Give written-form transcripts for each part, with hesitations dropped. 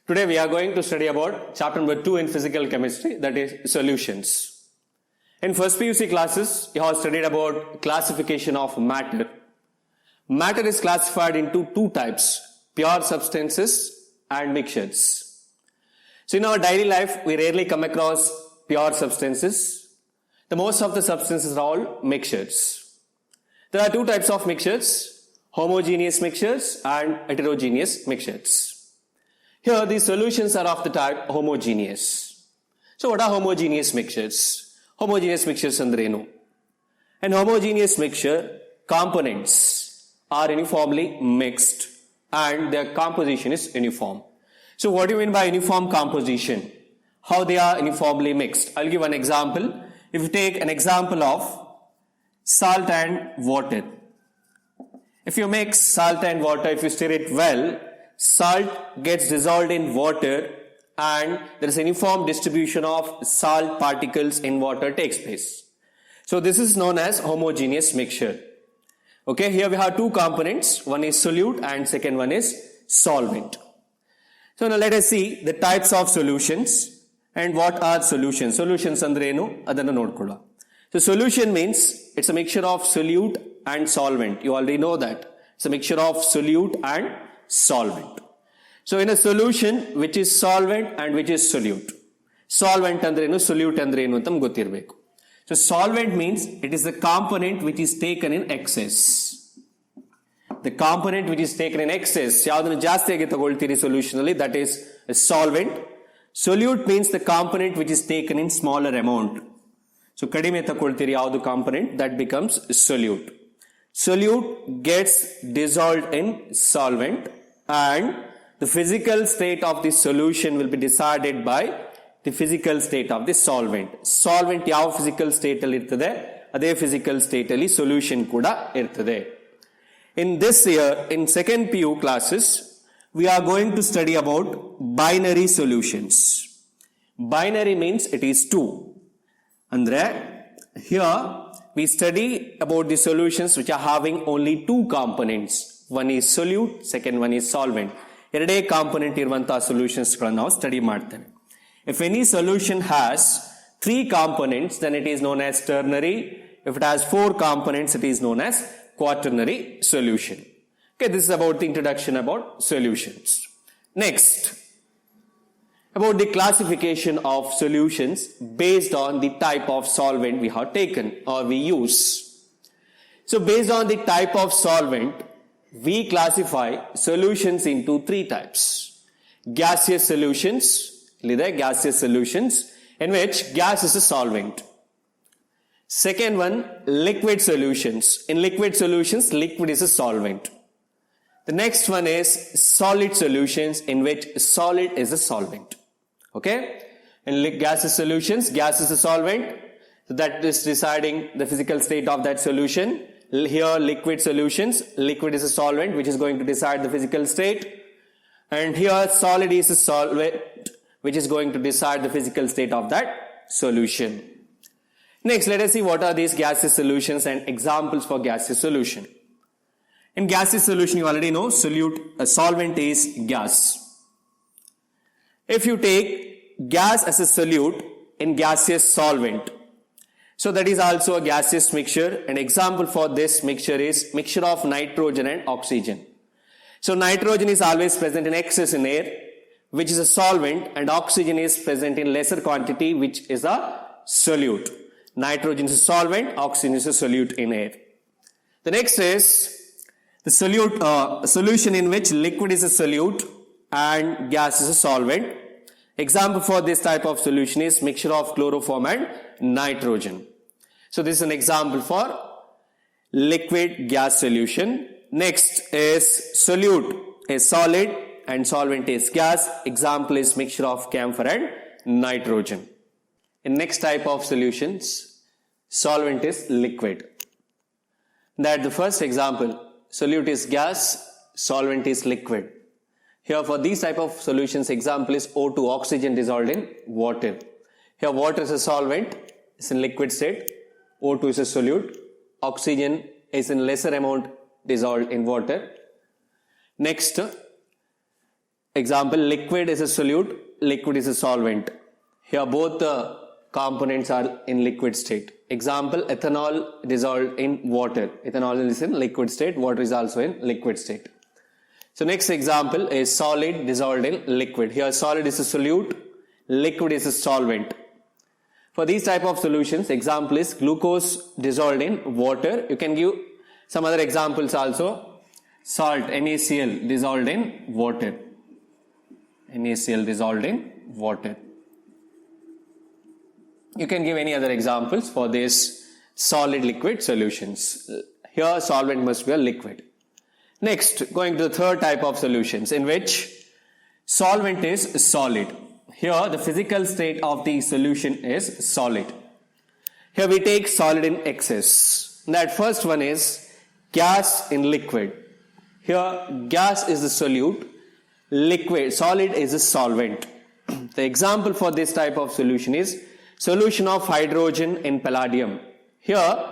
Today we are going to study about chapter number 2 in physical chemistry, that is solutions. In first PUC classes, you have studied about classification of matter. Matter is classified into two types, pure substances and mixtures. So in our daily life, we rarely come across pure substances. The most of the substances are all mixtures. There are two types of mixtures, homogeneous mixtures and heterogeneous mixtures. Here, these solutions are of the type homogeneous. So, what are homogeneous mixtures? Homogeneous mixtures andrenu. In homogeneous mixture, components are uniformly mixed and their composition is uniform. So, what do you mean by uniform composition? How they are uniformly mixed? I'll give an example. If you take an example of salt and water. If you mix salt and water, if you stir it well, salt gets dissolved in water and there is a uniform distribution of salt particles in water takes place. So this is known as homogeneous mixture. Okay, here we have two components. One is solute and second one is solvent. So now let us see the types of solutions and what are solutions. Solutions andrenu adanna nodkolla. So solution means it's a mixture of solute and solvent. You already know that. It's a mixture of solute and solvent. So in a solution which is solvent and which is solute. Solvent andrenu, solute andrenu antam ಗೊತ್ತಿರಬೇಕು. So solvent means it is the component which is taken in excess. The component which is taken in excess, ಯಾವುದನ್ನು ಜಾಸ್ತಿಯಾಗಿ ತಗೊಳ್ತೀರಿ solution ಅಲ್ಲಿ, that is a solvent. Solute means the component which is taken in smaller amount. So ಕಡಿಮೆ ತಗೊಳ್ತೀರಿ ಯಾವುದು component, that becomes solute. Solute gets dissolved in solvent and the physical state of the solution will be decided by the physical state of the solvent. Solvent ಯಾವ physical state ಅಲ್ಲಿ ಇರ್ತದೆ, ಅದೇ physical state ಅಲ್ಲಿ solution ಕೂಡ ಇರ್ತದೆ. In this year, in second PU classes, we are going to study about binary solutions. Binary means it is two. Andre, here we study about the solutions which are having only two components. One is solute, second one is solvent. ಎರಡೇ component ಇರುವಂತಹ solutions ಗಳನ್ನು ನಾವು study ಮಾಡ್ತೇವೆ. If any solution has three components, then it is known as ternary. If it has four components, it is known as quaternary solution. Okay, this is about the introduction about solutions. Next, about the classification of solutions based on the type of solvent we have taken or we use. So based on the type of solvent, we classify solutions into three types. Gaseous solutions, in which gas is a solvent. Second one, liquid solutions. In liquid solutions, liquid is a solvent. The next one is solid solutions, in which solid is a solvent. Okay? In gaseous solutions, gas is a solvent. So that is deciding the physical state of that solution. Here liquid solutions, liquid is a solvent which is going to decide the physical state. And here solid is a solvent which is going to decide the physical state of that solution. Next, let us see what are these gaseous solutions and examples for gaseous solution. In gaseous solution, you already know a solvent is gas. If you take gas as a solute in gaseous solvent, so that is also a gaseous mixture. An example for this mixture is mixture of nitrogen and oxygen. So nitrogen is always present in excess in air, which is a solvent, and oxygen is present in lesser quantity, which is a solute. Nitrogen is a solvent, oxygen is a solute in air. The next is the solution in which liquid is a solute and gas is a solvent. Example for this type of solution is mixture of chloroform and nitrogen. So this is an example for liquid gas solution. Next is solute is solid and solvent is gas. Example is mixture of camphor and nitrogen. In next type of solutions, solvent is liquid. That the first example, solute is gas, solvent is liquid. Here for these type of solutions, example is O2, oxygen dissolved in water. Here water is a solvent, it's in liquid state. O2 is a solute. Oxygen is in lesser amount dissolved in water. Next, Example, liquid is a solute, liquid is a solvent. Here both the components are in liquid state. Example, ethanol dissolved in water. Ethanol is in liquid state, water is also in liquid state. So next example is solid dissolved in liquid. Here solid is a solute, liquid is a solvent. For these type of solutions, example is glucose dissolved in water. You can give some other examples also. Salt, NaCl dissolved in water. NaCl dissolved in water. You can give any other examples for this solid liquid solutions. Here solvent must be a liquid. Next, going to the third type of solutions in which solvent is solid. Here the physical state of the solution is solid. Here we take solid in excess. That first one is gas in liquid. Here gas is the solute, liquid, solid is a solvent. The example for this type of solution is solution of hydrogen in palladium. Here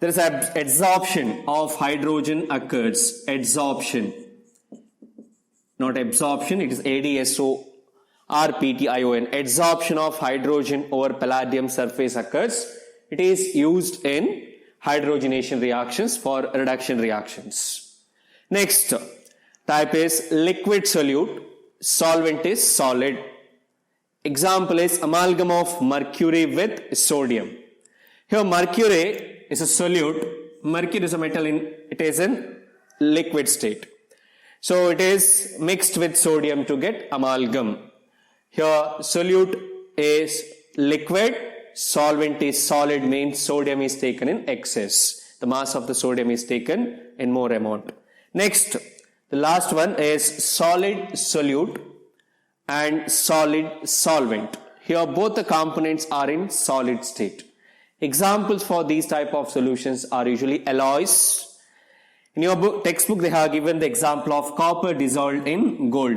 there is an adsorption of hydrogen occurs. Adsorption, not absorption, it is ADSO. RPTION, adsorption of hydrogen over palladium surface occurs. It is used in hydrogenation reactions for reduction reactions. Next type is liquid solute, solvent is solid. Example is amalgam of mercury with sodium. Here mercury is a solute, mercury is a metal, it is in liquid state. So it is mixed with sodium to get amalgam. Here solute is liquid, solvent is solid, means sodium is taken in excess. The mass of the sodium is taken in more amount. Next, the last one is solid solute and solid solvent. Here both the components are in solid state. Examples for these type of solutions are usually alloys. In your textbook they have given the example of copper dissolved in gold.